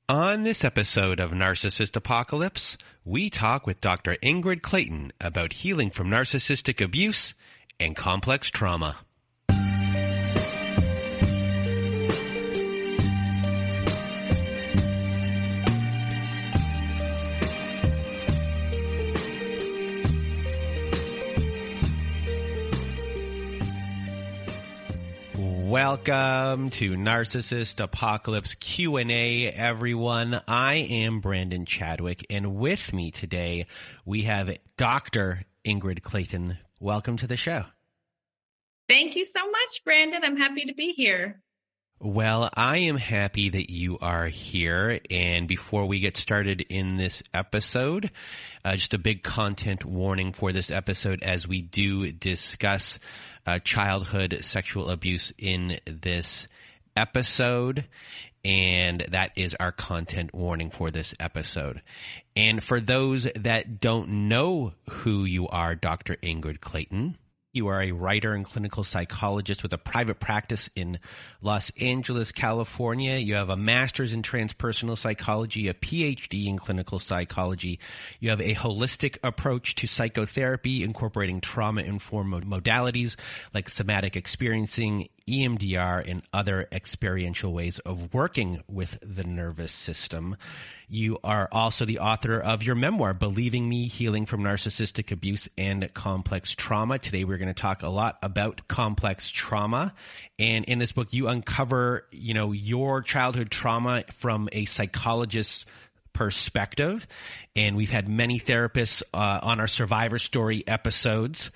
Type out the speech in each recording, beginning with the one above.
On this episode of Narcissist Apocalypse, we talk with Dr. Ingrid Clayton about healing from narcissistic abuse and complex trauma. Welcome to Narcissist Apocalypse Q&A, everyone. I am Brandon Chadwick, and with me today, we have Dr. Ingrid Clayton. Welcome to the show. Thank you so much, Brandon. I'm happy to be here. Well, I am happy that you are here. And before we get started in this episode, just a big content warning for this episode as we do discuss childhood sexual abuse in this episode. And that is our content warning for this episode. And for those that don't know who you are, Dr. Ingrid Clayton, you are a writer and clinical psychologist with a private practice in Los Angeles, California. You have a master's in transpersonal psychology, a PhD in clinical psychology. You have a holistic approach to psychotherapy, incorporating trauma-informed modalities like somatic experiencing, EMDR, and other experiential ways of working with the nervous system. You are also the author of your memoir, Believing Me, Healing from Narcissistic Abuse and Complex Trauma. Today we're going to talk a lot about complex trauma. And in this book, you uncover, your childhood trauma from a psychologist's perspective. And we've had many therapists on our Survivor Story episodes.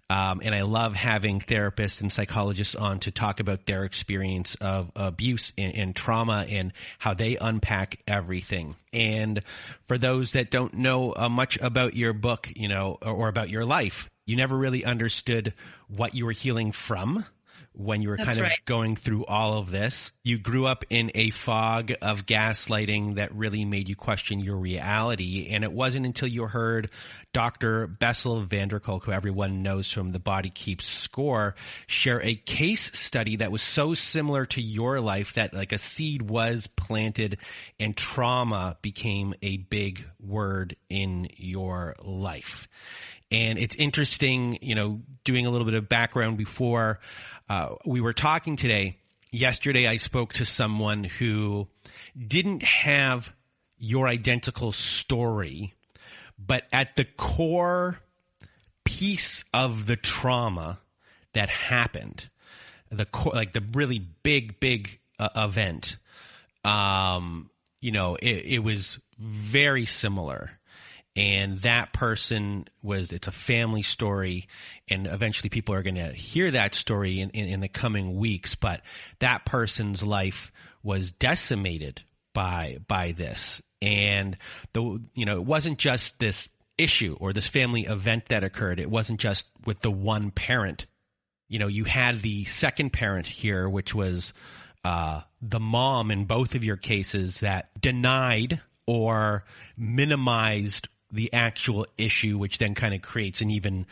And I love having therapists and psychologists on to talk about their experience of abuse and trauma and how they unpack everything. And for those that don't know much about your book, or about your life, you never really understood what you were healing from when you were going through all of this. You grew up in a fog of gaslighting that really made you question your reality. And it wasn't until you heard Dr. Bessel van der Kolk, who everyone knows from The Body Keeps Score, share a case study that was so similar to your life that like a seed was planted and trauma became a big word in your life. And it's interesting, doing a little bit of background before we were talking today. Yesterday, I spoke to someone who didn't have your identical story, but at the core piece of the trauma that happened, the core, like the really big event, it was very similar. And that person it's a family story, and eventually people are going to hear that story in the coming weeks. But that person's life was decimated by this. And it wasn't just this issue or this family event that occurred. It wasn't just with the one parent. You had the second parent here, which was the mom in both of your cases that denied or minimized the actual issue, which then kind of creates an even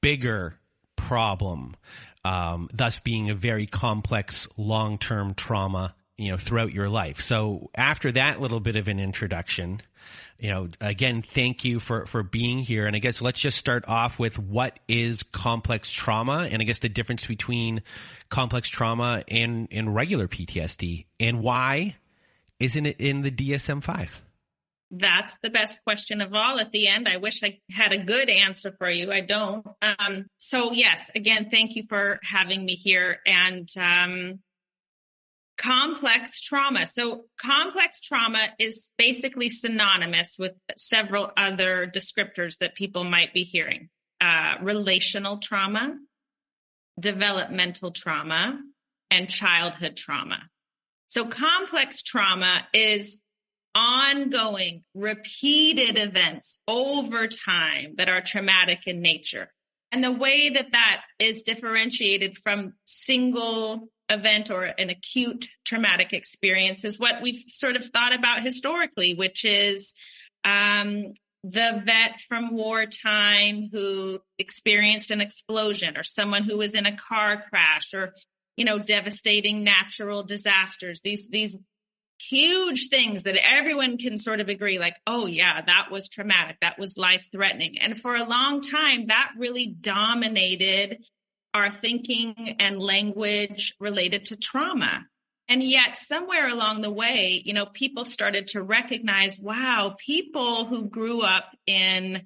bigger problem, thus being a very complex long-term trauma, throughout your life. So after that little bit of an introduction, again, thank you for being here. And I guess let's just start off with what is complex trauma, and I guess the difference between complex trauma and regular PTSD, and why isn't it in the DSM-5? That's the best question of all at the end. I wish I had a good answer for you. I don't. So yes, again, thank you for having me here. And complex trauma. So complex trauma is basically synonymous with several other descriptors that people might be hearing. Relational trauma, developmental trauma, and childhood trauma. So complex trauma is ongoing, repeated events over time that are traumatic in nature. And the way that is differentiated from single event or an acute traumatic experience is what we've sort of thought about historically, which is the vet from wartime who experienced an explosion, or someone who was in a car crash, or, devastating natural disasters. These huge things that everyone can sort of agree, like, oh yeah, that was traumatic, that was life-threatening. And for a long time, that really dominated our thinking and language related to trauma. And yet somewhere along the way, people started to recognize, wow, people who grew up in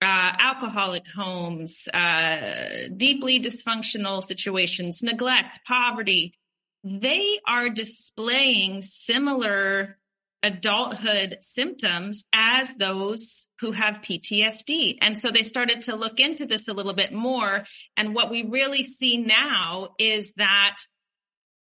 alcoholic homes, deeply dysfunctional situations, neglect, poverty, they are displaying similar adulthood symptoms as those who have PTSD. And so they started to look into this a little bit more. And what we really see now is that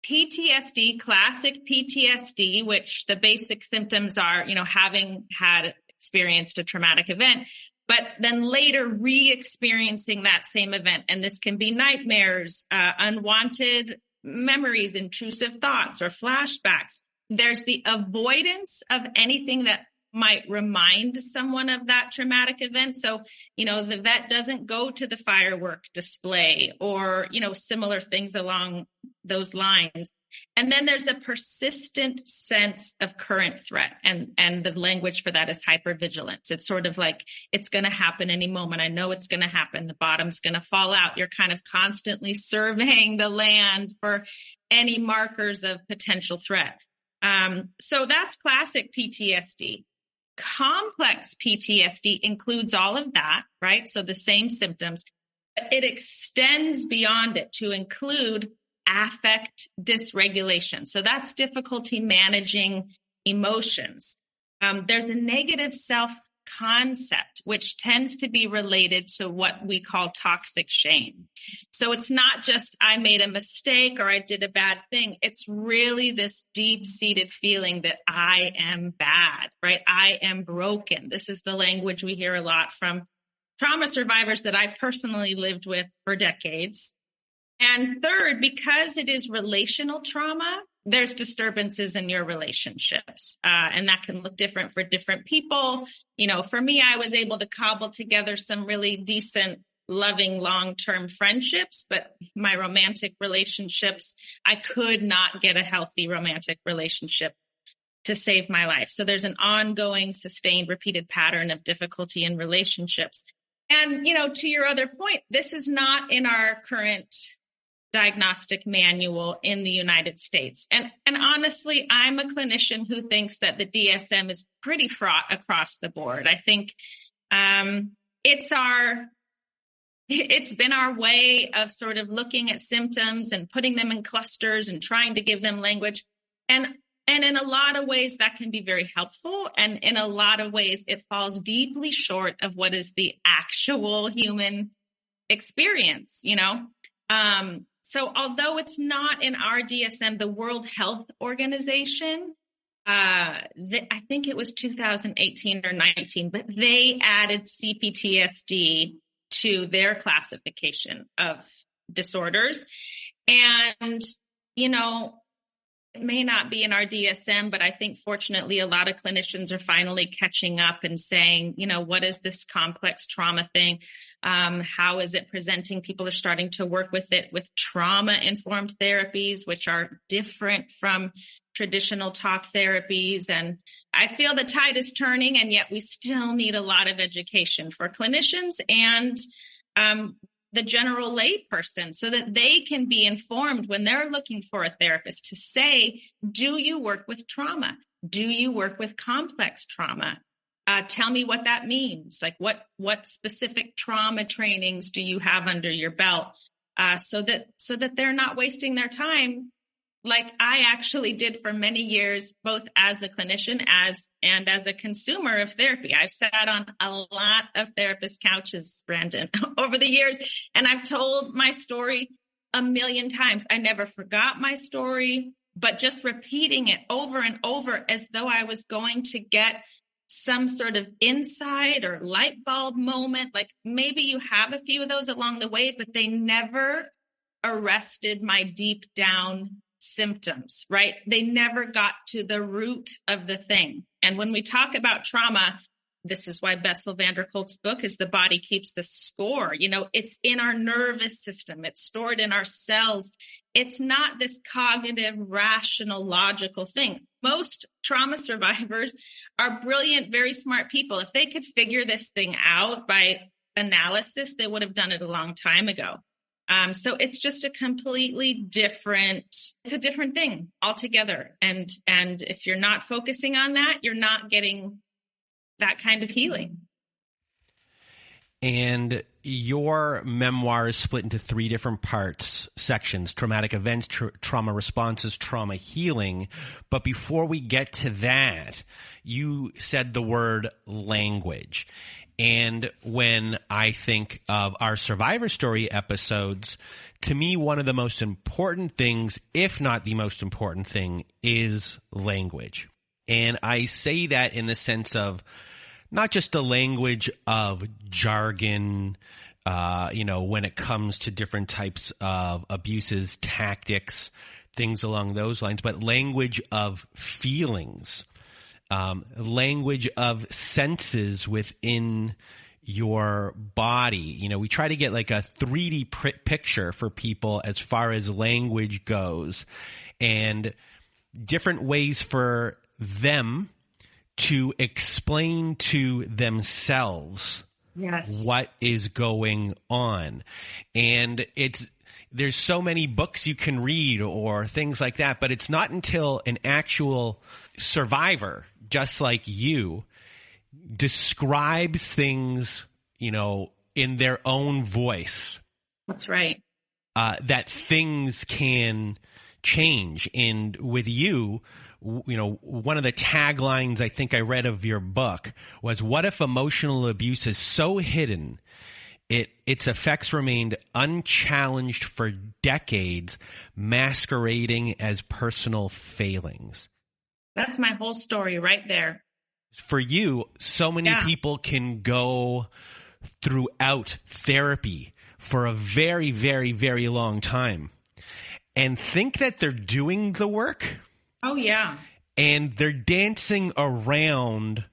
PTSD, classic PTSD, which the basic symptoms are, having had experienced a traumatic event, but then later re-experiencing that same event. And this can be nightmares, unwanted memories, intrusive thoughts, or flashbacks. There's the avoidance of anything that might remind someone of that traumatic event. So, the vet doesn't go to the firework display or, similar things along those lines. And then there's a persistent sense of current threat. And the language for that is hypervigilance. It's sort of like, it's going to happen any moment. I know it's going to happen. The bottom's going to fall out. You're kind of constantly surveying the land for any markers of potential threat. So that's classic PTSD. Complex PTSD includes all of that, right? So the same symptoms, but it extends beyond it to include affect dysregulation. So that's difficulty managing emotions. There's a negative self-concept, which tends to be related to what we call toxic shame. So it's not just I made a mistake or I did a bad thing. It's really this deep-seated feeling that I am bad, right? I am broken. This is the language we hear a lot from trauma survivors that I personally lived with for decades. And third, because it is relational trauma, there's disturbances in your relationships. And that can look different for different people. For me, I was able to cobble together some really decent, loving, long-term friendships, but my romantic relationships, I could not get a healthy romantic relationship to save my life. So there's an ongoing, sustained, repeated pattern of difficulty in relationships. And, to your other point, this is not in our current diagnostic manual in the United States. And honestly, I'm a clinician who thinks that the DSM is pretty fraught across the board. I think it's been our way of sort of looking at symptoms and putting them in clusters and trying to give them language. And in a lot of ways, that can be very helpful. And in a lot of ways, it falls deeply short of what is the actual human experience, So although it's not in our DSM, the World Health Organization, I think it was 2018 or 19, but they added CPTSD to their classification of disorders. And, it may not be in our DSM, but I think fortunately a lot of clinicians are finally catching up and saying, what is this complex trauma thing? How is it presenting? People are starting to work with it with trauma-informed therapies, which are different from traditional talk therapies. And I feel the tide is turning, and yet we still need a lot of education for clinicians and the general layperson so that they can be informed when they're looking for a therapist to say, do you work with trauma? Do you work with complex trauma? Tell me what that means. Like what specific trauma trainings do you have under your belt? So that they're not wasting their time like I actually did for many years, both as a clinician and as a consumer of therapy. I've sat on a lot of therapist couches, Brandon, over the years, and I've told my story a million times. I never forgot my story, but just repeating it over and over as though I was going to get some sort of insight or light bulb moment. Like maybe you have a few of those along the way, but they never arrested my deep down symptoms, right? They never got to the root of the thing. And when we talk about trauma, This is why Bessel van der Kolk's book is The Body Keeps the Score. It's in our nervous system. It's stored in our cells. It's not this cognitive, rational, logical thing. Most trauma survivors are brilliant, very smart people. If they could figure this thing out by analysis, they would have done it a long time ago. So it's just a completely different thing altogether. And if you're not focusing on that, you're not getting that kind of healing. And your memoir is split into 3 different sections: traumatic events, trauma responses, trauma healing. But before we get to that, you said the word language. And when I think of our Survivor Story episodes, to me, one of the most important things, if not the most important thing, is language. And I say that in the sense of not just the language of jargon, when it comes to different types of abuses, tactics, things along those lines, but language of feelings, language of senses within your body. We try to get like a 3D picture for people as far as language goes, and different ways for them to explain to themselves what is going on. And there's so many books you can read or things like that, but it's not until an actual survivor, just like you, describes things, in their own voice. That's right. That things can change. And with you, one of the taglines I think I read of your book was, what if emotional abuse is so hidden its effects remained unchallenged for decades, masquerading as personal failings? That's my whole story right there. For you, so many people can go throughout therapy for a very, very, very long time and think that they're doing the work. Oh, yeah. And they're dancing around,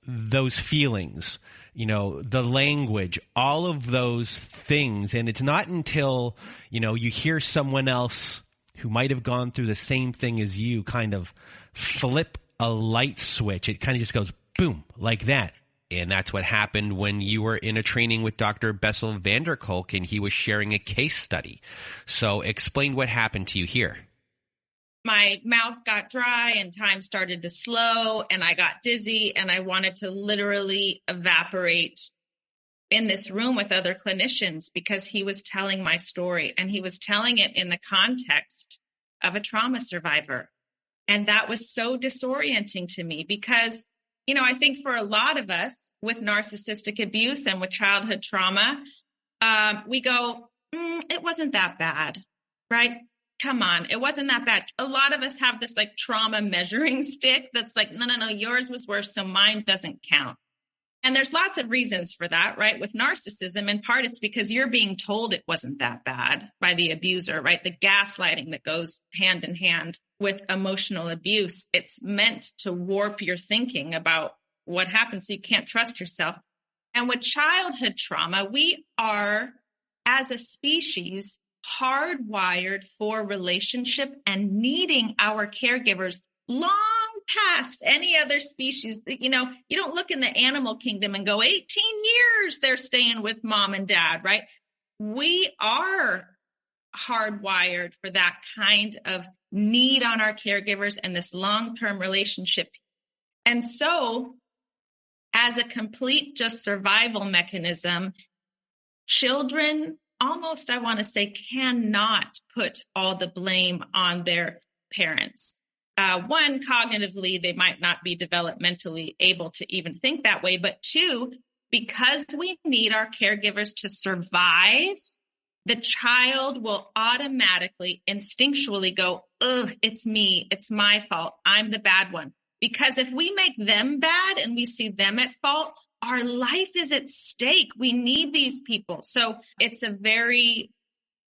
those feelings, the language, all of those things. And it's not until, you hear someone else who might have gone through the same thing as you kind of flip a light switch. It kind of just goes boom, like that. And that's what happened when you were in a training with Dr. Bessel van der Kolk and he was sharing a case study. So explain what happened to you here. My mouth got dry and time started to slow and I got dizzy and I wanted to literally evaporate in this room with other clinicians because he was telling my story and he was telling it in the context of a trauma survivor. And that was so disorienting to me because, I think for a lot of us with narcissistic abuse and with childhood trauma, we go, it wasn't that bad, right? Come on, it wasn't that bad. A lot of us have this like trauma measuring stick that's like, no, yours was worse, so mine doesn't count. And there's lots of reasons for that, right? With narcissism, in part, it's because you're being told it wasn't that bad by the abuser, right? The gaslighting that goes hand in hand with emotional abuse. It's meant to warp your thinking about what happens so you can't trust yourself. And with childhood trauma, we are, as a species, hardwired for relationship and needing our caregivers long past any other species. You don't look in the animal kingdom and go 18 years they're staying with mom and dad, right? We are hardwired for that kind of need on our caregivers and this long-term relationship. And so as a complete just survival mechanism, children almost, I want to say, cannot put all the blame on their parents. One, cognitively, they might not be developmentally able to even think that way. But two, because we need our caregivers to survive, the child will automatically, instinctually go, ugh, it's me. It's my fault. I'm the bad one. Because if we make them bad and we see them at fault, our life is at stake. We need these people. So it's a very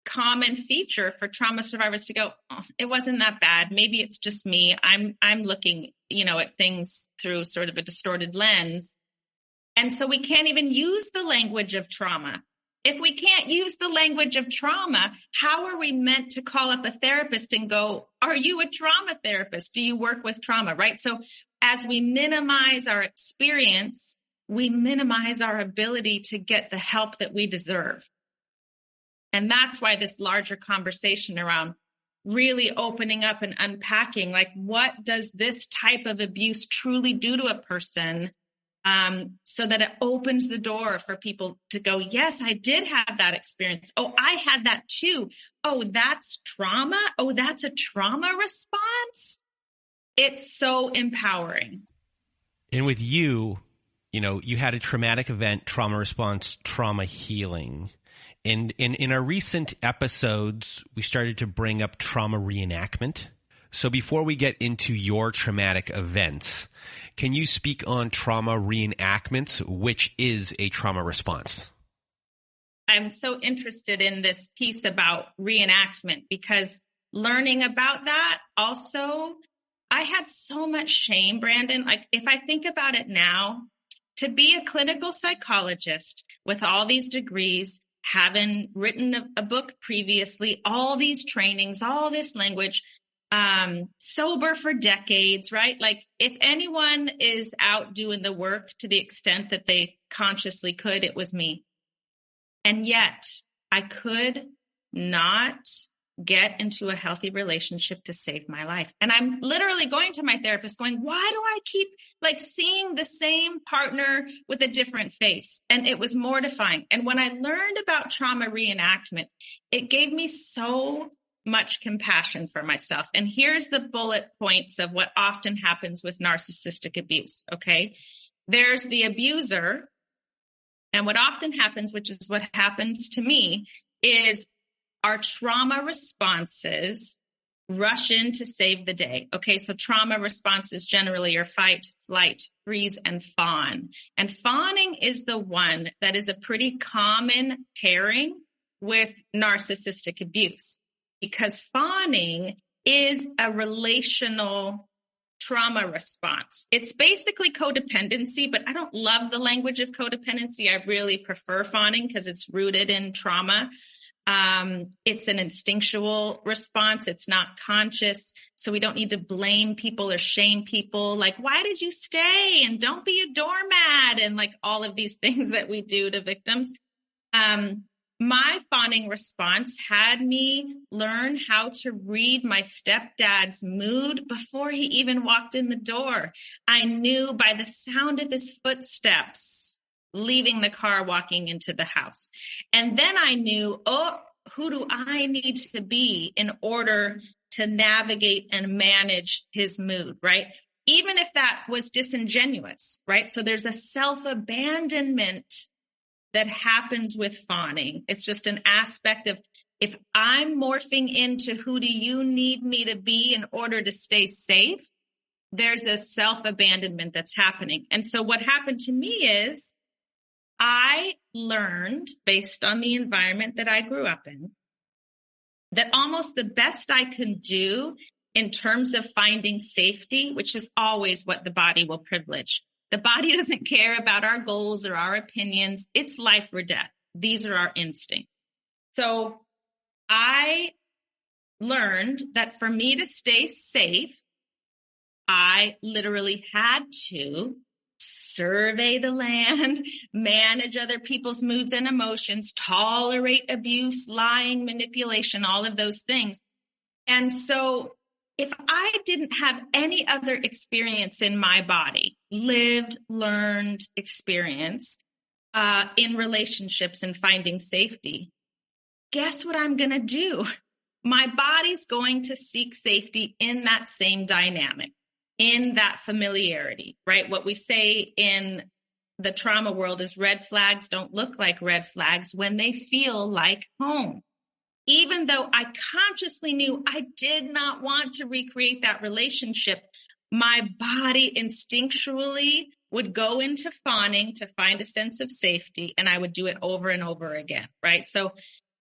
common feature for trauma survivors to go, oh, it wasn't that bad. Maybe it's just me. I'm looking, at things through sort of a distorted lens. And so we can't even use the language of trauma. If we can't use the language of trauma, how are we meant to call up a therapist and go, are you a trauma therapist? Do you work with trauma, right? So as we minimize our experience, we minimize our ability to get the help that we deserve. And that's why this larger conversation around really opening up and unpacking, like, what does this type of abuse truly do to a person? So that it opens the door for people to go, yes, I did have that experience. Oh, I had that too. Oh, that's trauma. Oh, that's a trauma response. It's so empowering. And with you, you had a traumatic event, trauma response, trauma healing. And in our recent episodes, we started to bring up trauma reenactment. So before we get into your traumatic events, can you speak on trauma reenactments, which is a trauma response? I'm so interested in this piece about reenactment because learning about that also, I had so much shame, Brandon. Like, if I think about it now, to be a clinical psychologist with all these degrees, having written a book previously, all these trainings, all this language, sober for decades, right? Like, if anyone is out doing the work to the extent that they consciously could, it was me. And yet I could not get into a healthy relationship to save my life. And I'm literally going to my therapist going, why do I keep seeing the same partner with a different face? And it was mortifying. And when I learned about trauma reenactment, it gave me so much compassion for myself. And here's the bullet points of what often happens with narcissistic abuse. Okay. There's the abuser. And what often happens, which is what happens to me, is our trauma responses rush in to save the day. Okay. So trauma responses generally are fight, flight, freeze, and fawn. And fawning is the one that is a pretty common pairing with narcissistic abuse. Because fawning is a relational trauma response. It's basically codependency, but I don't love the language of codependency. I really prefer fawning because it's rooted in trauma. It's an instinctual response. It's not conscious. So we don't need to blame people or shame people. Like, why did you stay? And don't be a doormat. And all of these things that we do to victims. My fawning response had me learn how to read my stepdad's mood before he even walked in the door. I knew by the sound of his footsteps leaving the car, walking into the house. And then I knew, who do I need to be in order to navigate and manage his mood, right? Even if that was disingenuous, right? So there's a self-abandonment that happens with fawning. It's just an aspect of, if I'm morphing into who do you need me to be in order to stay safe, there's a self-abandonment that's happening. And so what happened to me is I learned, based on the environment that I grew up in, that almost the best I can do in terms of finding safety, which is always what the body will privilege. The body doesn't care about our goals or our opinions. It's life or death. These are our instincts. So I learned that for me to stay safe, I literally had to survey the land, manage other people's moods and emotions, tolerate abuse, lying, manipulation, all of those things. And so if I didn't have any other experience in my body, lived, learned experience in relationships and finding safety, guess what I'm going to do? My body's going to seek safety in that same dynamic, in that familiarity, right? What we say in the trauma world is red flags don't look like red flags when they feel like home. Even though I consciously knew I did not want to recreate that relationship, my body instinctually would go into fawning to find a sense of safety, and I would do it over and over again, right? So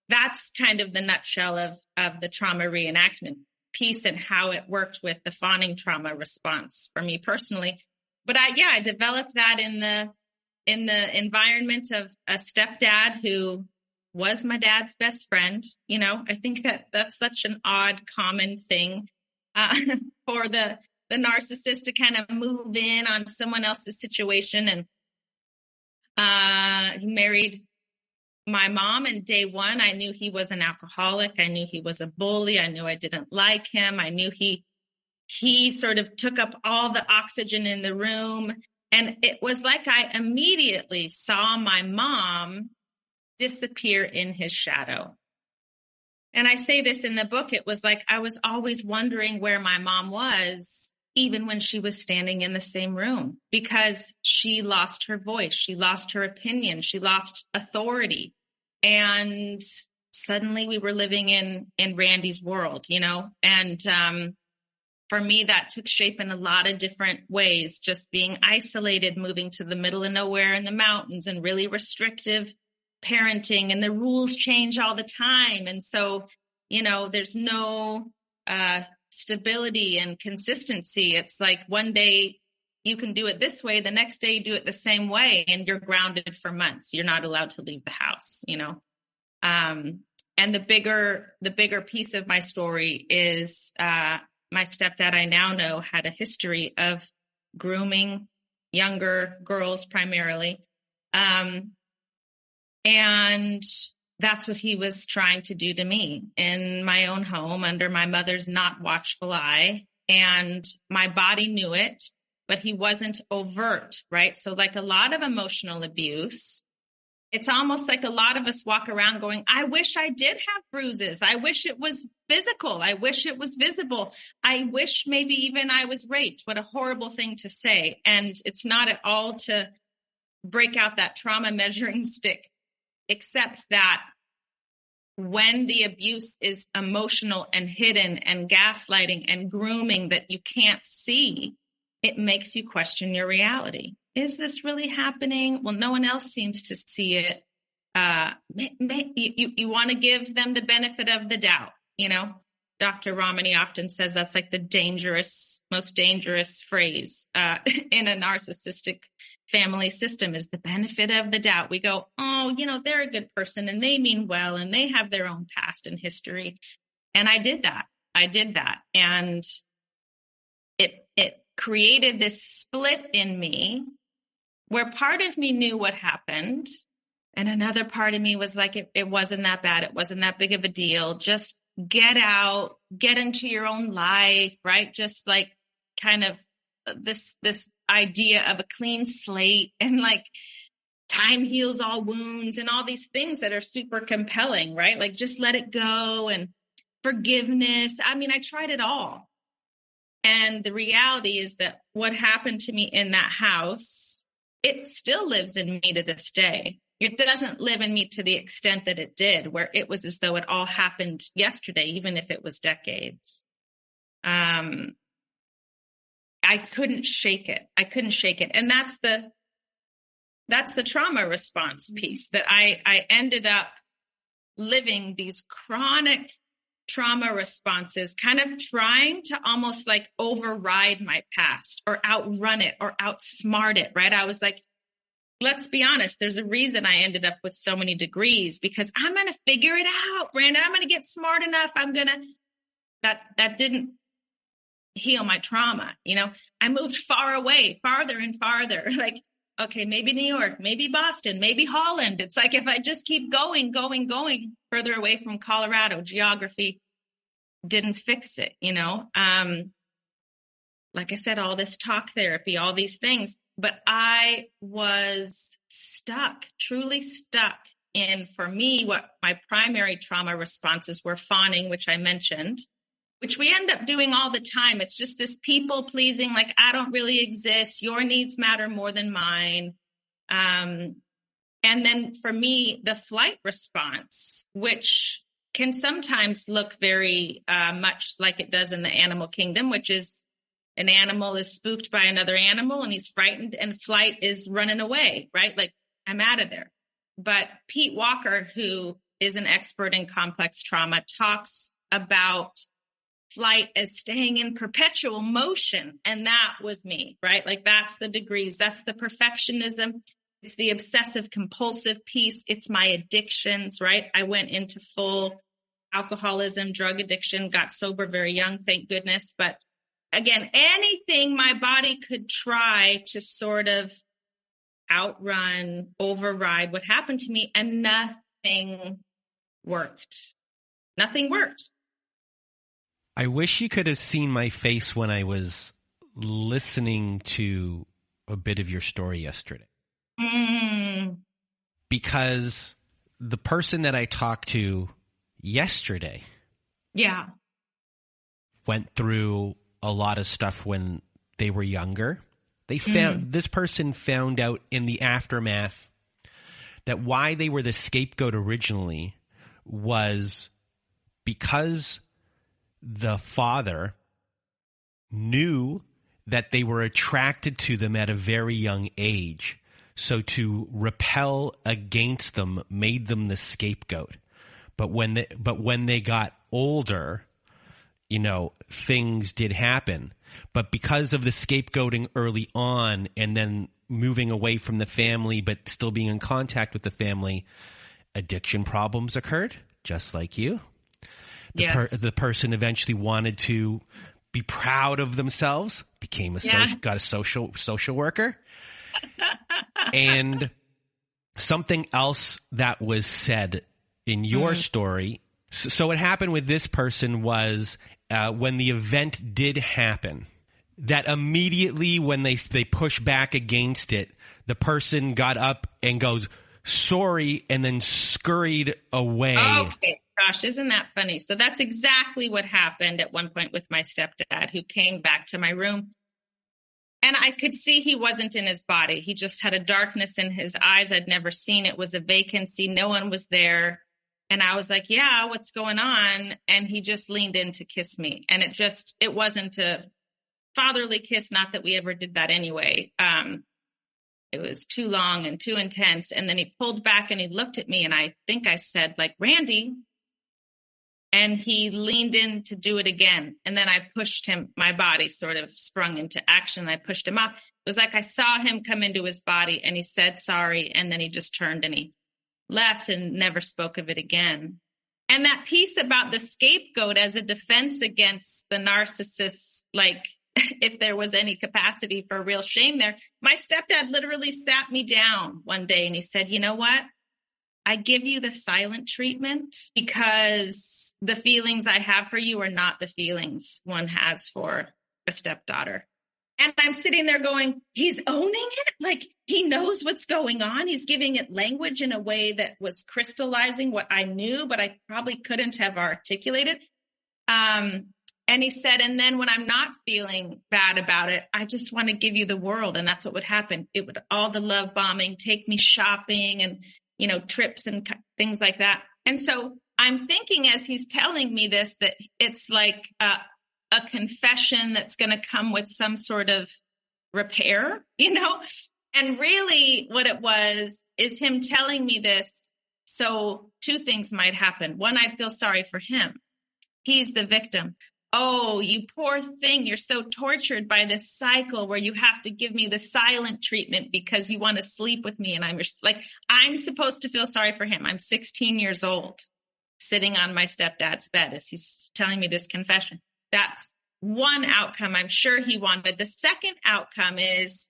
that's kind of the nutshell of the trauma reenactment piece and how it worked with the fawning trauma response for me personally. But I developed that in the environment of a stepdad who was my dad's best friend. I think that's such an odd, common thing for the narcissist to kind of move in on someone else's situation. And he married my mom, and day one, I knew he was an alcoholic. I knew he was a bully. I knew I didn't like him. I knew he sort of took up all the oxygen in the room. And it was like I immediately saw my mom disappear in his shadow. And I say this in the book, it was like I was always wondering where my mom was, even when she was standing in the same room, because she lost her voice, she lost her opinion, she lost authority. And suddenly we were living in Randy's world, and for me, that took shape in a lot of different ways, just being isolated, moving to the middle of nowhere in the mountains, and really restrictive parenting, and the rules change all the time. And so, there's no stability and consistency. It's like one day you can do it this way, the next day you do it the same way, and you're grounded for months. You're not allowed to leave the house, And the bigger piece of my story is my stepdad, I now know, had a history of grooming younger girls primarily. And that's what he was trying to do to me in my own home under my mother's not watchful eye. And my body knew it, but he wasn't overt, right? So like a lot of emotional abuse, it's almost like a lot of us walk around going, I wish I did have bruises. I wish it was physical. I wish it was visible. I wish maybe even I was raped. What a horrible thing to say. And it's not at all to break out that trauma measuring stick, except that when the abuse is emotional and hidden and gaslighting and grooming that you can't see, it makes you question your reality. Is this really happening? Well, no one else seems to see it. You want to give them the benefit of the doubt. Dr. Ramani often says that's like the most dangerous phrase in a narcissistic family system is the benefit of the doubt. We go, oh, they're a good person and they mean well and they have their own past and history. And I did that. And it created this split in me where part of me knew what happened and another part of me was like, it wasn't that bad. It wasn't that big of a deal. Just get out, get into your own life, right? Just like kind of this idea of a clean slate and like time heals all wounds and all these things that are super compelling, right? Like just let it go and forgiveness. I mean, I tried it all. And the reality is that what happened to me in that house, it still lives in me to this day. It doesn't live in me to the extent that it did, where it was as though it all happened yesterday, even if it was decades. I couldn't shake it. And that's the trauma response piece that I ended up living these chronic trauma responses, kind of trying to almost like override my past or outrun it or outsmart it, right? I was like, let's be honest, there's a reason I ended up with so many degrees because I'm going to figure it out, Brandon. I'm going to get smart enough. That didn't heal my trauma. I moved far away, farther and farther, like, okay, maybe New York, maybe Boston, maybe Holland. It's like, if I just keep going further away from Colorado, geography didn't fix it, like I said, all this talk therapy, all these things, but I was stuck, truly stuck in, for me, what my primary trauma responses were fawning, which I mentioned, which we end up doing all the time. It's just this people pleasing, like, I don't really exist. Your needs matter more than mine. And then for me, the flight response, which can sometimes look very much like it does in the animal kingdom, which is an animal is spooked by another animal and he's frightened, and flight is running away, right? Like, I'm out of there. But Pete Walker, who is an expert in complex trauma, talks about flight as staying in perpetual motion. And that was me, right? Like that's the degrees, that's the perfectionism. It's the obsessive compulsive piece. It's my addictions, right? I went into full alcoholism, drug addiction, got sober very young, thank goodness. But again, anything my body could try to sort of outrun, override what happened to me, and nothing worked. Nothing worked. I wish you could have seen my face when I was listening to a bit of your story yesterday. Because the person that I talked to yesterday went through a lot of stuff when they were younger. They found this person found out in the aftermath that why they were the scapegoat originally was because the father knew that they were attracted to them at a very young age. So to repel against them made them the scapegoat. But when they got older, you know, things did happen. But because of the scapegoating early on and then moving away from the family but still being in contact with the family, addiction problems occurred, just like you. The person eventually wanted to be proud of themselves, became got a social worker. And something else that was said in your story. So what happened with this person was when the event did happen, that immediately when they push back against it, the person got up and goes, sorry, and then scurried away. Okay. Gosh, isn't that funny? So that's exactly what happened at one point with my stepdad, who came back to my room. And I could see he wasn't in his body. He just had a darkness in his eyes I'd never seen. It was a vacancy. No one was there. And I was like, yeah, what's going on? And he just leaned in to kiss me. And it wasn't a fatherly kiss. Not that we ever did that anyway. It was too long and too intense. And then he pulled back and he looked at me. And I think I said, like, Randy. And he leaned in to do it again. And then I pushed him, my body sort of sprung into action. I pushed him off. It was like I saw him come into his body and he said sorry. And then he just turned and he left and never spoke of it again. And that piece about the scapegoat as a defense against the narcissist, like if there was any capacity for real shame there, my stepdad literally sat me down one day and he said, you know what? I give you the silent treatment because the feelings I have for you are not the feelings one has for a stepdaughter. And I'm sitting there going, he's owning it. Like he knows what's going on. He's giving it language in a way that was crystallizing what I knew, but I probably couldn't have articulated. And he said, and then when I'm not feeling bad about it, I just want to give you the world. And that's what would happen. It would all the love bombing, take me shopping and, you know, trips and things like that. And so I'm thinking as he's telling me this, that it's like a confession that's going to come with some sort of repair, you know? And really what it was is him telling me this. So two things might happen. One, I'd feel sorry for him. He's the victim. Oh, you poor thing. You're so tortured by this cycle where you have to give me the silent treatment because you want to sleep with me. And I'm supposed to feel sorry for him. I'm 16 years old, sitting on my stepdad's bed as he's telling me this confession. That's one outcome I'm sure he wanted. The second outcome is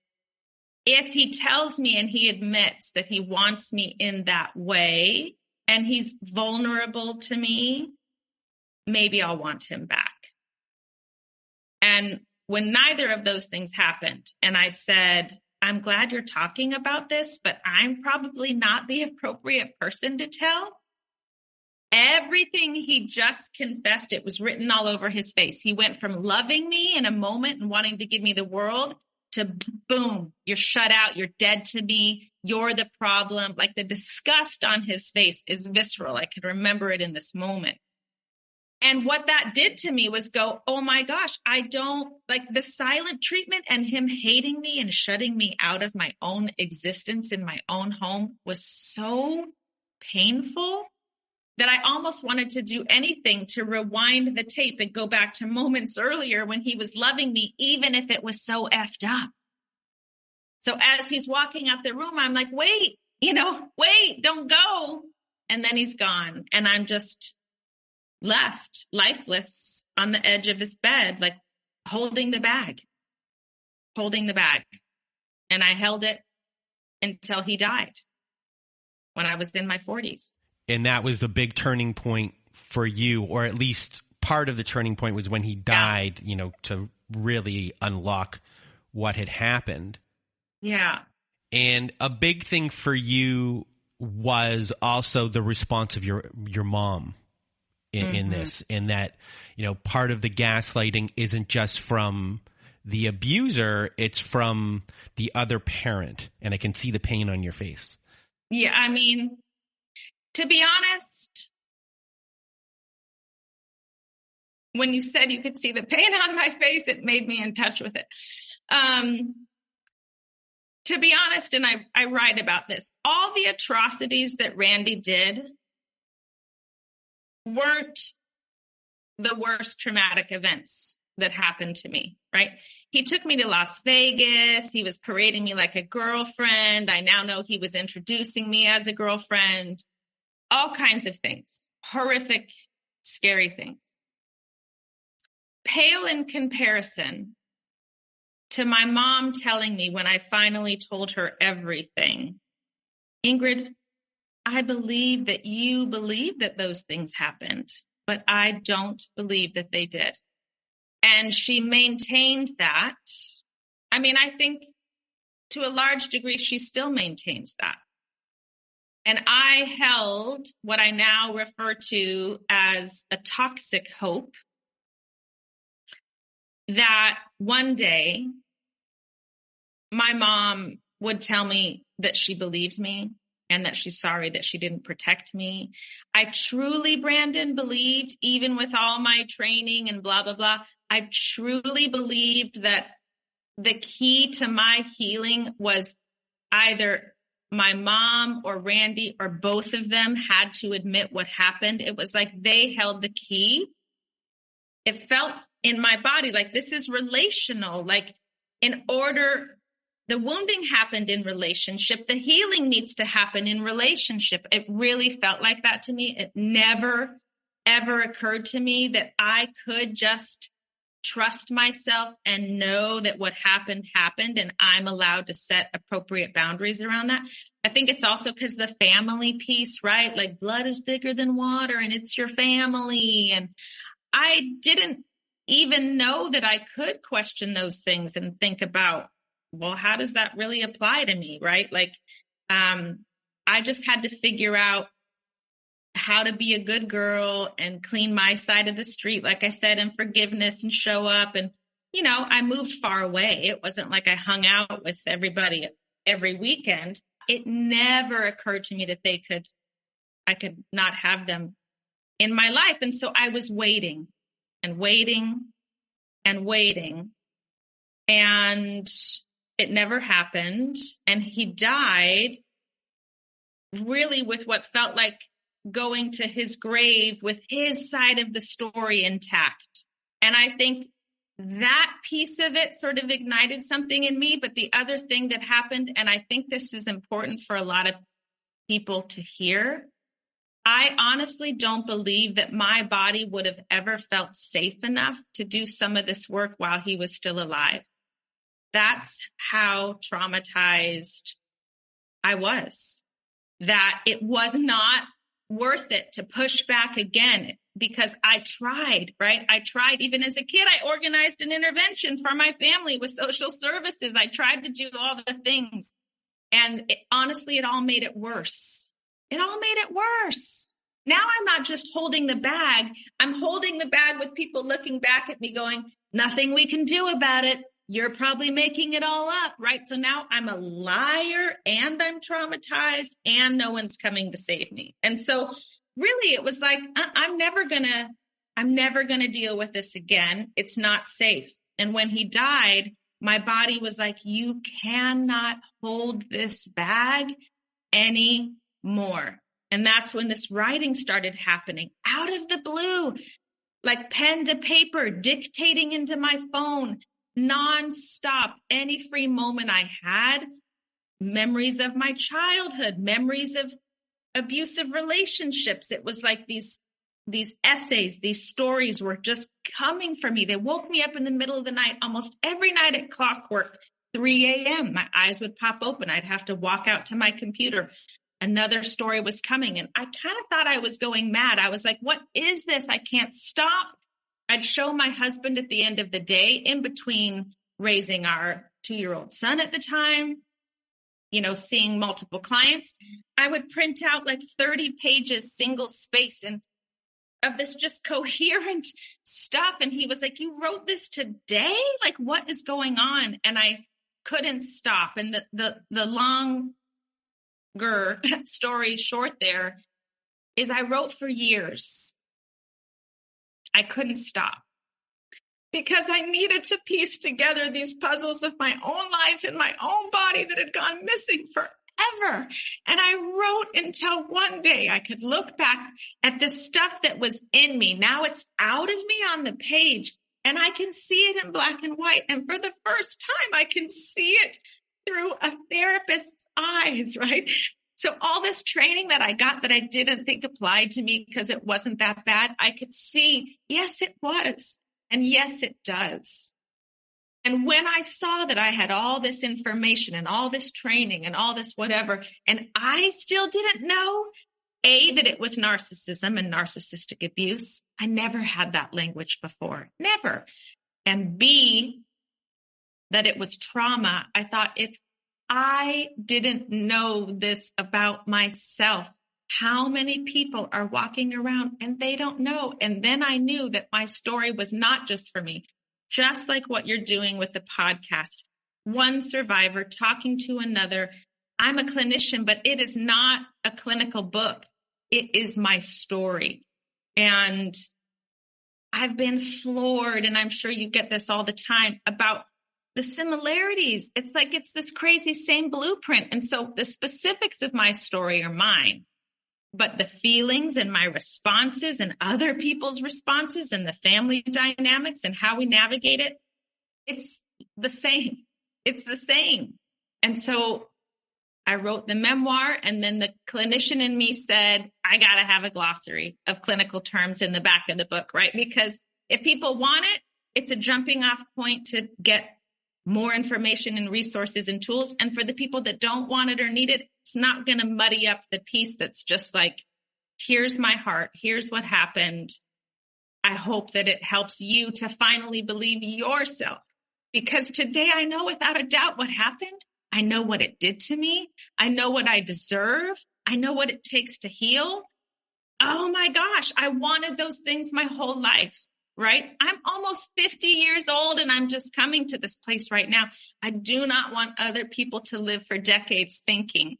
if he tells me and he admits that he wants me in that way and he's vulnerable to me, maybe I'll want him back. And when neither of those things happened, and I said, I'm glad you're talking about this, but I'm probably not the appropriate person to tell. Everything he just confessed, it was written all over his face. He went from loving me in a moment and wanting to give me the world to boom, you're shut out. You're dead to me. You're the problem. Like the disgust on his face is visceral. I could remember it in this moment. And what that did to me was go, oh my gosh, I don't like the silent treatment and him hating me and shutting me out of my own existence in my own home was so painful that I almost wanted to do anything to rewind the tape and go back to moments earlier when he was loving me, even if it was so effed up. So as he's walking out the room, I'm like, wait, wait, don't go. And then he's gone. And I'm just left lifeless on the edge of his bed, like holding the bag. And I held it until he died when I was in my 40s. And that was the big turning point for you, or at least part of the turning point was when he died, to really unlock what had happened. Yeah. And a big thing for you was also the response of your mom in this, in that, part of the gaslighting isn't just from the abuser, it's from the other parent. And I can see the pain on your face. Yeah. I mean, to be honest, when you said you could see the pain on my face, it made me in touch with it. To be honest, and I write about this, all the atrocities that Randy did weren't the worst traumatic events that happened to me, right? He took me to Las Vegas. He was parading me like a girlfriend. I now know he was introducing me as a girlfriend. All kinds of things, horrific, scary things. Pale in comparison to my mom telling me when I finally told her everything, Ingrid, I believe that you believe that those things happened, but I don't believe that they did. And she maintained that. I mean, I think to a large degree, she still maintains that. And I held what I now refer to as a toxic hope that one day my mom would tell me that she believed me and that she's sorry that she didn't protect me. I truly, Brandon, believed, even with all my training and blah, blah, blah, I truly believed that the key to my healing was either my mom or Randy or both of them had to admit what happened. It was like they held the key. It felt in my body like this is relational. Like the wounding happened in relationship. The healing needs to happen in relationship. It really felt like that to me. It never, ever occurred to me that I could just trust myself and know that what happened and I'm allowed to set appropriate boundaries around that. I think it's also because the family piece, right? Like blood is thicker than water and it's your family. And I didn't even know that I could question those things and think about, well, how does that really apply to me? Right? Like, I just had to figure out how to be a good girl and clean my side of the street, like I said, and forgiveness and show up. And, I moved far away. It wasn't like I hung out with everybody every weekend. It never occurred to me that I could not have them in my life. And so I was waiting and waiting and waiting. And it never happened. And he died really with what felt like going to his grave with his side of the story intact. And I think that piece of it sort of ignited something in me. But the other thing that happened, and I think this is important for a lot of people to hear, I honestly don't believe that my body would have ever felt safe enough to do some of this work while he was still alive. That's how traumatized I was, that it was not worth it to push back again because I tried, right? I tried even as a kid. I organized an intervention for my family with social services. I tried to do all the things. And honestly, it all made it worse. It all made it worse. Now I'm not just holding the bag. I'm holding the bag with people looking back at me going, nothing we can do about it. You're probably making it all up, right? So now I'm a liar and I'm traumatized and no one's coming to save me. And so really it was like, I'm never gonna deal with this again. It's not safe. And when he died, my body was like, you cannot hold this bag anymore. And that's when this writing started happening out of the blue, like pen to paper, dictating into my phone, nonstop, any free moment I had, memories of my childhood, memories of abusive relationships. It was like these essays, these stories were just coming for me. They woke me up in the middle of the night, almost every night at clockwork, 3 a.m. My eyes would pop open. I'd have to walk out to my computer. Another story was coming, and I kind of thought I was going mad. I was like, what is this? I can't stop. I'd show my husband at the end of the day, in between raising our 2-year-old son at the time, seeing multiple clients. I would print out like 30 pages, single spaced, and of this just coherent stuff. And he was like, you wrote this today? Like, what is going on? And I couldn't stop. And the longer story short there is I wrote for years. I couldn't stop because I needed to piece together these puzzles of my own life and my own body that had gone missing forever. And I wrote until one day I could look back at the stuff that was in me. Now it's out of me on the page, and I can see it in black and white. And for the first time, I can see it through a therapist's eyes, right? So all this training that I got that I didn't think applied to me because it wasn't that bad, I could see, yes, it was. And yes, it does. And when I saw that I had all this information and all this training and all this whatever, and I still didn't know, A, that it was narcissism and narcissistic abuse. I never had that language before, never. And B, that it was trauma. I thought, if I didn't know this about myself, how many people are walking around and they don't know? And then I knew that my story was not just for me. Just like what you're doing with the podcast, one survivor talking to another. I'm a clinician, but it is not a clinical book. It is my story. And I've been floored, and I'm sure you get this all the time, about the similarities. It's like it's this crazy same blueprint. And so the specifics of my story are mine. But the feelings and my responses and other people's responses and the family dynamics and how we navigate it, it's the same. It's the same. And so I wrote the memoir, and then the clinician in me said, I got to have a glossary of clinical terms in the back of the book, right? Because if people want it, it's a jumping off point to get more information and resources and tools. And for the people that don't want it or need it, it's not going to muddy up the piece that's just like, here's my heart. Here's what happened. I hope that it helps you to finally believe yourself. Because today I know without a doubt what happened. I know what it did to me. I know what I deserve. I know what it takes to heal. Oh my gosh, I wanted those things my whole life. Right? I'm almost 50 years old, and I'm just coming to this place right now. I do not want other people to live for decades thinking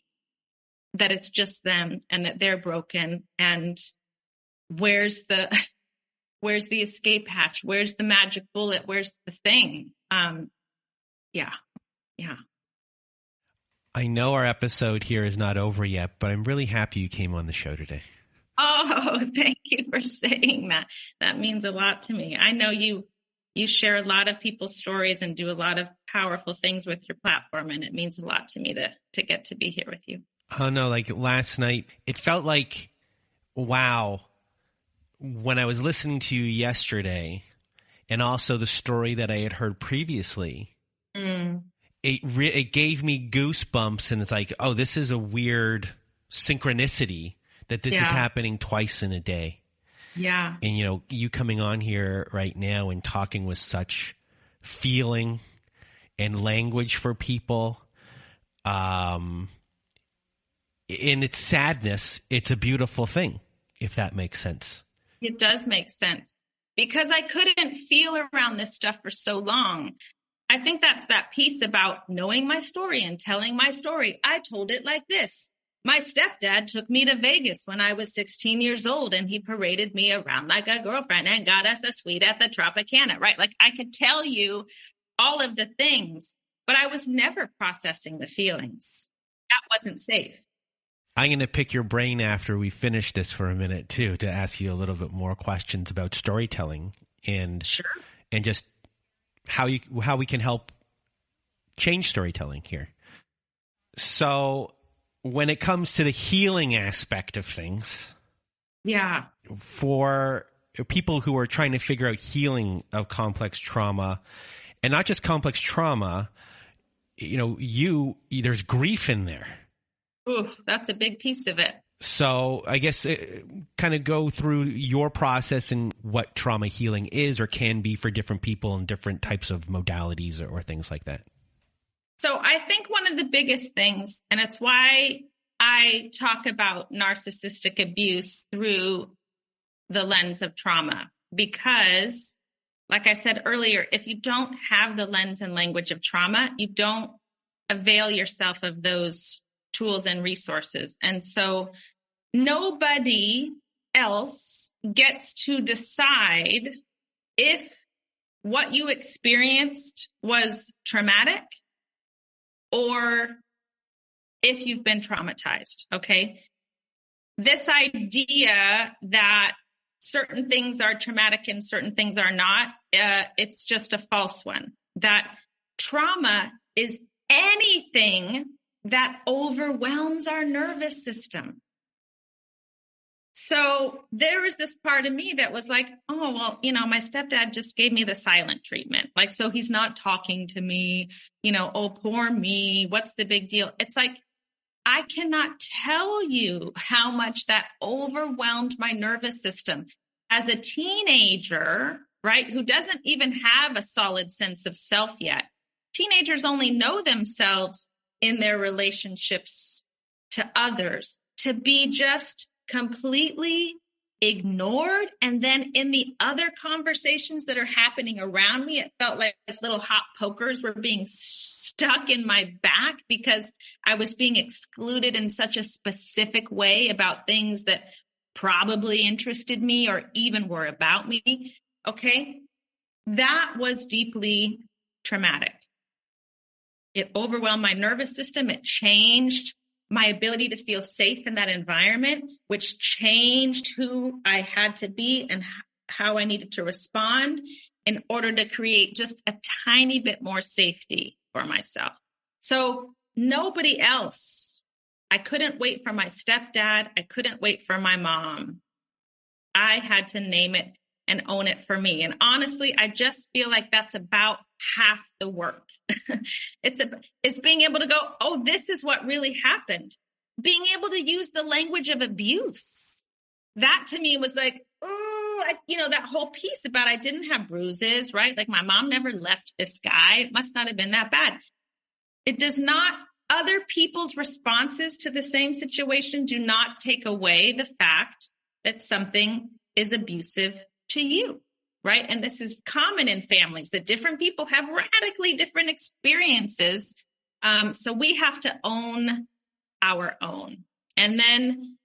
that it's just them and that they're broken. And where's the escape hatch? Where's the magic bullet? Where's the thing? Yeah. I know our episode here is not over yet, but I'm really happy you came on the show today. Oh, thank you for saying that. That means a lot to me. I know you share a lot of people's stories and do a lot of powerful things with your platform, and it means a lot to me to get to be here with you. Oh, no, like last night, it felt like, wow, when I was listening to you yesterday, and also the story that I had heard previously, it gave me goosebumps, and it's like, oh, this is a weird synchronicity that this is happening twice in a day. Yeah. And, you coming on here right now and talking with such feeling and language for people, in its sadness, it's a beautiful thing, if that makes sense. It does make sense, because I couldn't feel around this stuff for so long. I think that's that piece about knowing my story and telling my story. I told it like this. My stepdad took me to Vegas when I was 16 years old, and he paraded me around like a girlfriend and got us a suite at the Tropicana, right? Like, I could tell you all of the things, but I was never processing the feelings. That wasn't safe. I'm going to pick your brain after we finish this for a minute too, to ask you a little bit more questions about storytelling and just how we can help change storytelling here. So when it comes to the healing aspect of things, for people who are trying to figure out healing of complex trauma, and not just complex trauma, there's grief in there. Oof, that's a big piece of it. So I guess kind of go through your process and what trauma healing is or can be for different people and different types of modalities or things like that. So I think one of the biggest things, and it's why I talk about narcissistic abuse through the lens of trauma, because like I said earlier, if you don't have the lens and language of trauma, you don't avail yourself of those tools and resources. And so nobody else gets to decide if what you experienced was traumatic or if you've been traumatized, okay? This idea that certain things are traumatic and certain things are not, it's just a false one. That trauma is anything that overwhelms our nervous system. So there was this part of me that was like, oh, well, my stepdad just gave me the silent treatment. Like, so he's not talking to me, oh, poor me. What's the big deal? It's like, I cannot tell you how much that overwhelmed my nervous system as a teenager, right? Who doesn't even have a solid sense of self yet. Teenagers only know themselves in their relationships to others, to be just completely ignored. And then in the other conversations that are happening around me, it felt like little hot pokers were being stuck in my back because I was being excluded in such a specific way about things that probably interested me or even were about me. Okay. That was deeply traumatic. It overwhelmed my nervous system. It changed my ability to feel safe in that environment, which changed who I had to be and how I needed to respond in order to create just a tiny bit more safety for myself. So nobody else. I couldn't wait for my stepdad. I couldn't wait for my mom. I had to name it and own it for me. And honestly, I just feel like that's about half the work. It's being able to go, oh, this is what really happened. Being able to use the language of abuse. That to me was like, that whole piece about I didn't have bruises, right? Like my mom never left this guy. It must not have been that bad. It does not, other people's responses to the same situation do not take away the fact that something is abusive to you, right? And this is common in families that different people have radically different experiences. So we have to own our own. And then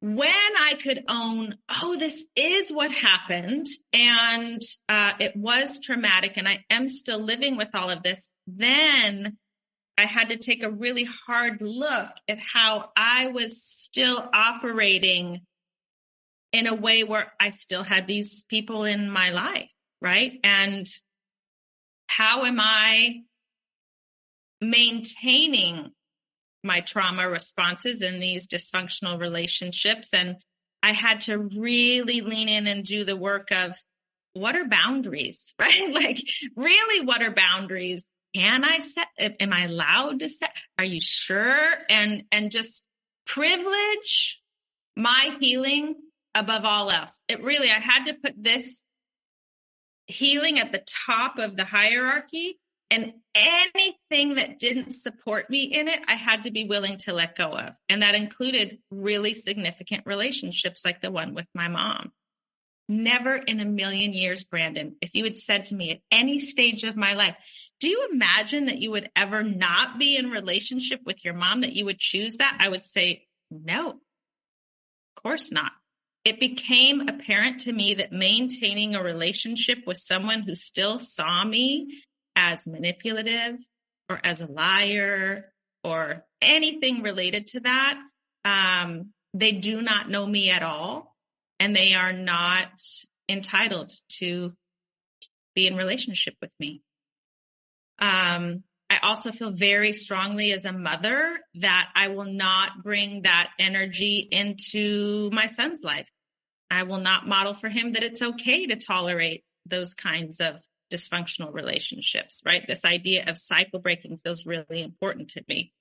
when I could own, oh, this is what happened, and it was traumatic, and I am still living with all of this, then I had to take a really hard look at how I was still operating in a way where I still had these people in my life, right? And how am I maintaining my trauma responses in these dysfunctional relationships? And I had to really lean in and do the work of what are boundaries, right? Like really, what are boundaries? Can I set, am I allowed to set? Are you sure? And just privilege my healing above all else. I had to put this healing at the top of the hierarchy, and anything that didn't support me in it, I had to be willing to let go of. And that included really significant relationships like the one with my mom. Never in a million years, Brandon, if you had said to me at any stage of my life, do you imagine that you would ever not be in relationship with your mom, that you would choose that? I would say, no, of course not. It became apparent to me that maintaining a relationship with someone who still saw me as manipulative or as a liar or anything related to that They do not know me at all, and they are not entitled to be in relationship with me. I also feel very strongly as a mother that I will not bring that energy into my son's life. I will not model for him that it's okay to tolerate those kinds of dysfunctional relationships, right? This idea of cycle breaking feels really important to me.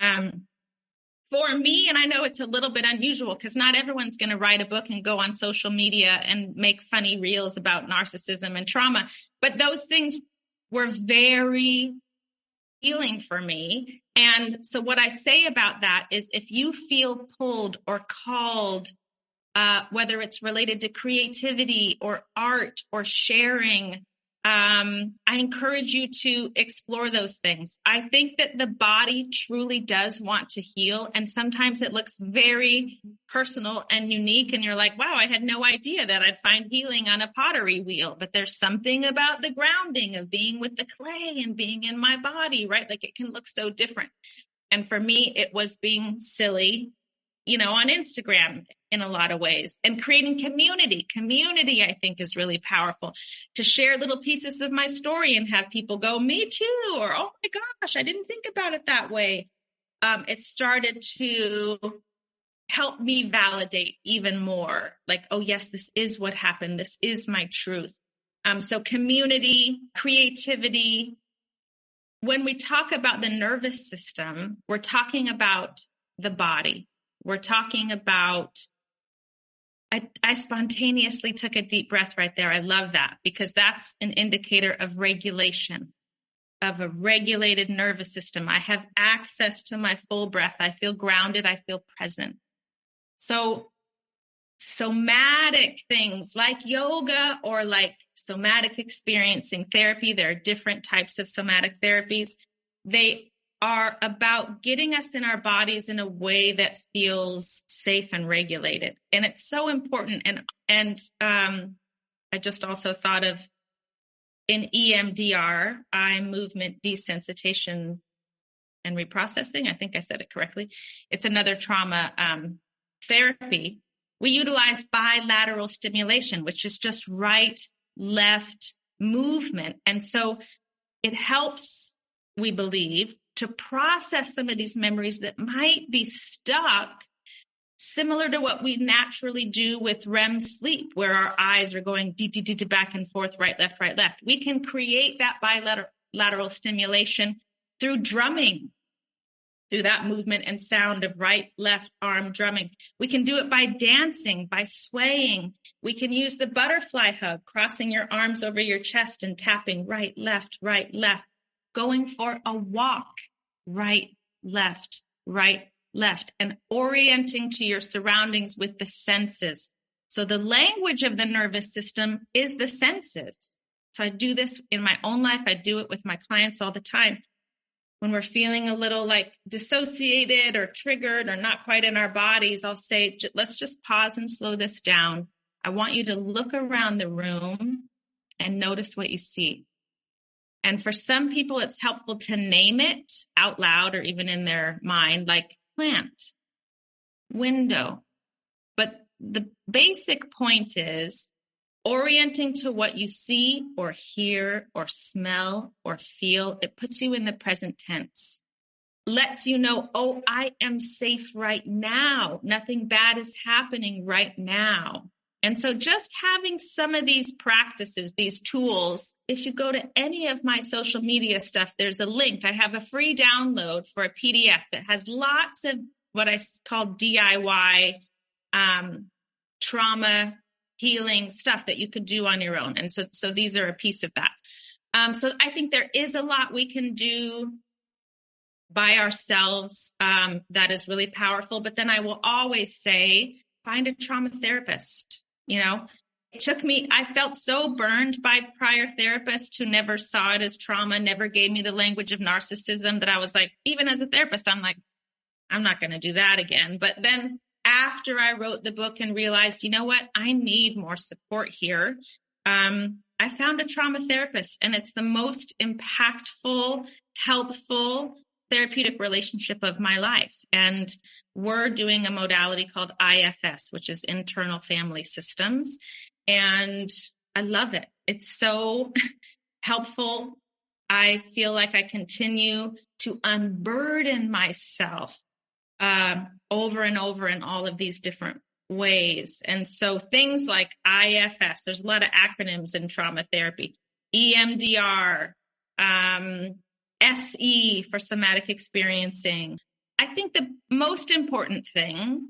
For me, and I know it's a little bit unusual because not everyone's going to write a book and go on social media and make funny reels about narcissism and trauma, but those things were very healing for me. And so what I say about that is if you feel pulled or called, whether it's related to creativity or art or sharing, I encourage you to explore those things. I think that the body truly does want to heal. And sometimes it looks very personal and unique. And you're like, wow, I had no idea that I'd find healing on a pottery wheel. But there's something about the grounding of being with the clay and being in my body, right? Like it can look so different. And for me, it was being silly, on Instagram in a lot of ways, and creating community. Community, I think, is really powerful, to share little pieces of my story and have people go, me too, or, oh my gosh, I didn't think about it that way. It started to help me validate even more, like, oh yes, this is what happened. This is my truth. So community, creativity. When we talk about the nervous system, we're talking about the body. We're talking about, I spontaneously took a deep breath right there. I love that because that's an indicator of regulation, of a regulated nervous system. I have access to my full breath. I feel grounded. I feel present. So somatic things like yoga or like somatic experiencing therapy, there are different types of somatic therapies. They are about getting us in our bodies in a way that feels safe and regulated. And it's so important. And I just also thought of in EMDR, eye movement desensitization and reprocessing. I think I said it correctly. It's another trauma therapy. We utilize bilateral stimulation, which is just right, left movement. And so it helps, we believe, to process some of these memories that might be stuck, similar to what we naturally do with REM sleep, where our eyes are going back and forth, right, left, right, left. We can create that bilateral stimulation through drumming, through that movement and sound of right, left arm drumming. We can do it by dancing, by swaying. We can use the butterfly hug, crossing your arms over your chest and tapping right, left, going for a walk, right, left, and orienting to your surroundings with the senses. So the language of the nervous system is the senses. So I do this in my own life. I do it with my clients all the time. When we're feeling a little like dissociated or triggered or not quite in our bodies, I'll say, let's just pause and slow this down. I want you to look around the room and notice what you see. And for some people, it's helpful to name it out loud or even in their mind, like plant, window. But the basic point is orienting to what you see or hear or smell or feel. It puts you in the present tense. Lets you know, oh, I am safe right now. Nothing bad is happening right now. And so just having some of these practices, these tools, if you go to any of my social media stuff, there's a link. I have a free download for a PDF that has lots of what I call DIY trauma healing stuff that you could do on your own. And so these are a piece of that. So I think there is a lot we can do by ourselves that is really powerful. But then I will always say, find a trauma therapist. It took me, I felt so burned by prior therapists who never saw it as trauma, never gave me the language of narcissism, that I was like, even as a therapist, I'm like, I'm not going to do that again. But then after I wrote the book and realized, you know what, I need more support here. I found a trauma therapist, and it's the most impactful, helpful, therapeutic relationship of my life. And we're doing a modality called IFS, which is internal family systems. And I love it. It's so helpful. I feel like I continue to unburden myself over and over in all of these different ways. And so things like IFS, there's a lot of acronyms in trauma therapy, EMDR, SE for somatic experiencing. I think the most important thing,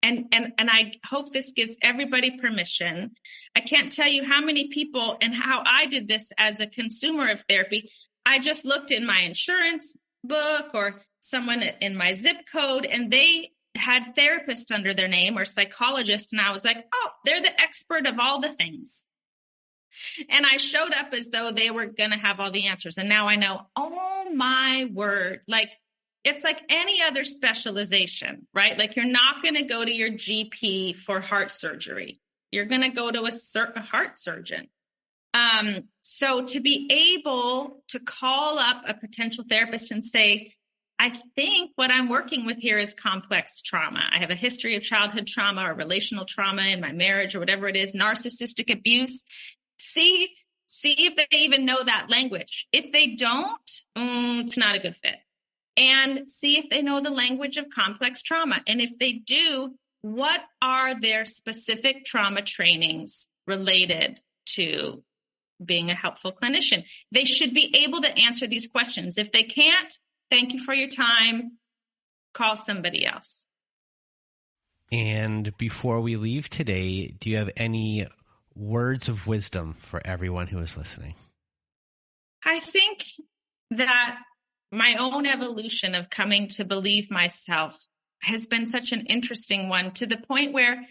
and I hope this gives everybody permission. I can't tell you how many people and how I did this as a consumer of therapy. I just looked in my insurance book or someone in my zip code, and they had therapist under their name or psychologist. And I was like, oh, they're the expert of all the things. And I showed up as though they were going to have all the answers. And now I know, oh my word, like it's like any other specialization, right? Like you're not going to go to your GP for heart surgery. You're going to go to a heart surgeon. So to be able to call up a potential therapist and say, I think what I'm working with here is complex trauma. I have a history of childhood trauma or relational trauma in my marriage or whatever it is, narcissistic abuse. See if they even know that language. If they don't, it's not a good fit. And see if they know the language of complex trauma. And if they do, what are their specific trauma trainings related to being a helpful clinician? They should be able to answer these questions. If they can't, thank you for your time. Call somebody else. And before we leave today, do you have any words of wisdom for everyone who is listening? I think that my own evolution of coming to believe myself has been such an interesting one, to the point where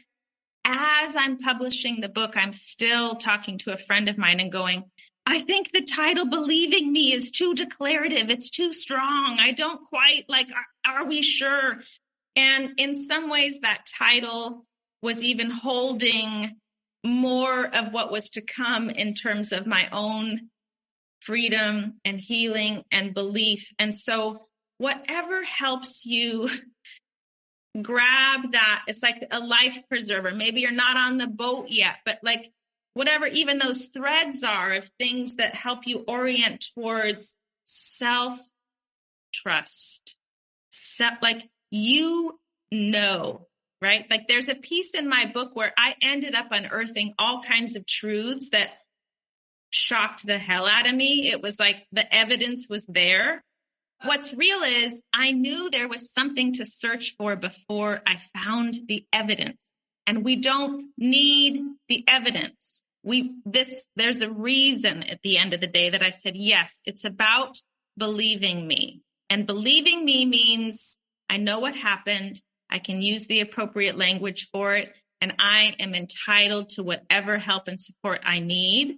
as I'm publishing the book, I'm still talking to a friend of mine and going, I think the title Believing Me is too declarative. It's too strong. I don't quite like, are we sure? And in some ways that title was even holding more of what was to come in terms of my own freedom and healing and belief. And so whatever helps you grab that, it's like a life preserver. Maybe you're not on the boat yet, but like whatever even those threads are of things that help you orient towards self-trust, like right? Like there's a piece in my book where I ended up unearthing all kinds of truths that shocked the hell out of me. It was like the evidence was there. What's real is I knew there was something to search for before I found the evidence. And we don't need the evidence. There's a reason at the end of the day that I said, yes, it's about believing me. And believing me means I know what happened. I can use the appropriate language for it. And I am entitled to whatever help and support I need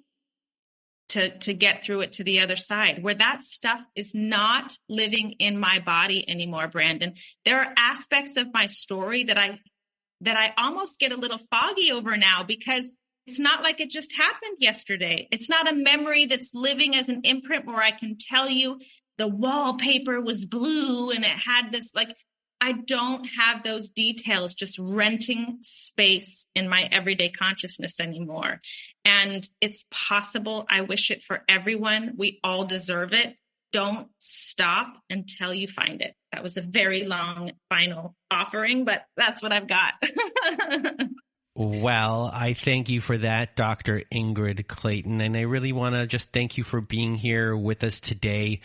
to get through it to the other side, where that stuff is not living in my body anymore, Brandon. There are aspects of my story that I almost get a little foggy over now, because it's not like it just happened yesterday. It's not a memory that's living as an imprint where I can tell you the wallpaper was blue and it had this, like, I don't have those details just renting space in my everyday consciousness anymore. And it's possible. I wish it for everyone. We all deserve it. Don't stop until you find it. That was a very long final offering, but that's what I've got. Well, I thank you for that, Dr. Ingrid Clayton. And I really want to just thank you for being here with us today,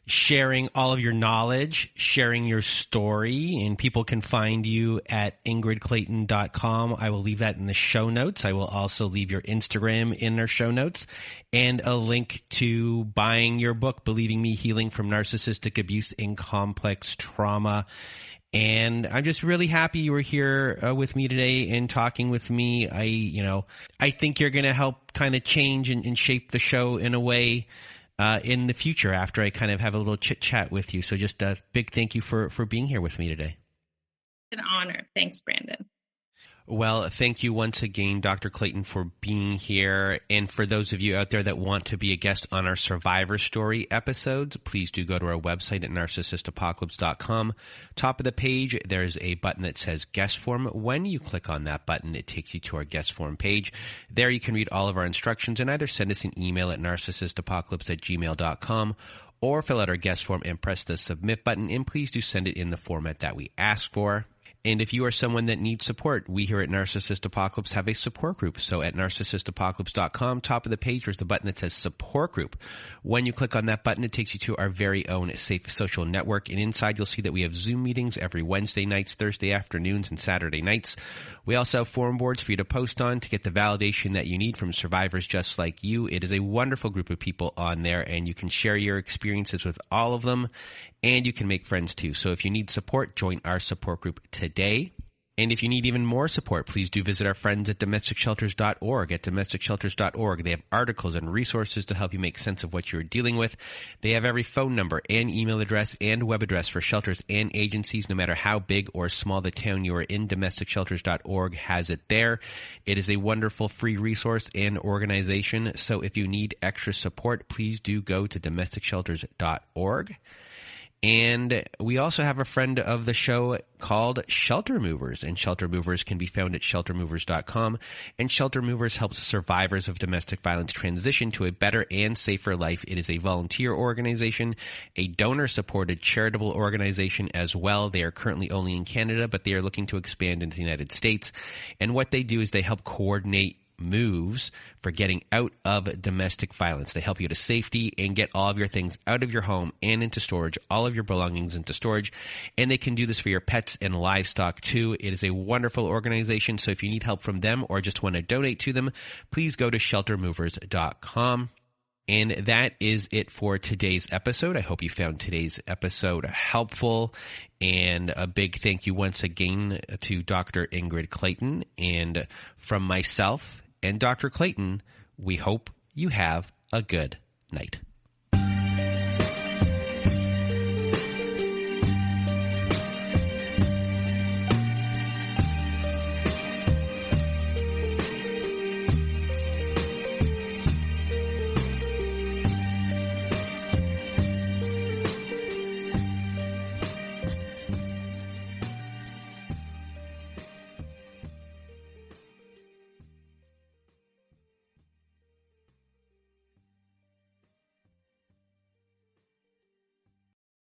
sharing all of your knowledge, sharing your story, and people can find you at ingridclayton.com. I will leave that in the show notes. I will also leave your Instagram in our show notes and a link to buying your book, Believing Me, Healing from Narcissistic Abuse and Complex Trauma. And I'm just really happy you were here with me today and talking with me. I think you're going to help kind of change and shape the show in a way in the future after I kind of have a little chit chat with you. So just a big thank you for being here with me today. An honor. Thanks, Brandon. Well, thank you once again, Dr. Clayton, for being here. And for those of you out there that want to be a guest on our Survivor Story episodes, please do go to our website at narcissistapocalypse.com. Top of the page, there's a button that says Guest Form. When you click on that button, it takes you to our Guest Form page. There you can read all of our instructions and either send us an email at narcissistapocalypse@gmail.com or fill out our guest form and press the Submit button. And please do send it in the format that we ask for. And if you are someone that needs support, we here at Narcissist Apocalypse have a support group. So at narcissistapocalypse.com, top of the page, there's the button that says Support Group. When you click on that button, it takes you to our very own safe social network. And inside, you'll see that we have Zoom meetings every Wednesday nights, Thursday afternoons, and Saturday nights. We also have forum boards for you to post on to get the validation that you need from survivors just like you. It is a wonderful group of people on there, and you can share your experiences with all of them. And you can make friends too. So if you need support, join our support group today. And if you need even more support, please do visit our friends at DomesticShelters.org. At DomesticShelters.org, they have articles and resources to help you make sense of what you're dealing with. They have every phone number and email address and web address for shelters and agencies, no matter how big or small the town you are in. DomesticShelters.org has it there. It is a wonderful free resource and organization. So if you need extra support, please do go to DomesticShelters.org. And we also have a friend of the show called Shelter Movers, and Shelter Movers can be found at sheltermovers.com. And Shelter Movers helps survivors of domestic violence transition to a better and safer life. It is a volunteer organization, a donor-supported charitable organization as well. They are currently only in Canada, but they are looking to expand into the United States. And what they do is they help coordinate moves for getting out of domestic violence. They help you to safety and get all of your things out of your home and into storage, all of your belongings into storage. And they can do this for your pets and livestock too. It is a wonderful organization. So if you need help from them or just want to donate to them, please go to sheltermovers.com. And that is it for today's episode. I hope you found today's episode helpful. And a big thank you once again to Dr. Ingrid Clayton. And from myself and Dr. Clayton, we hope you have a good night.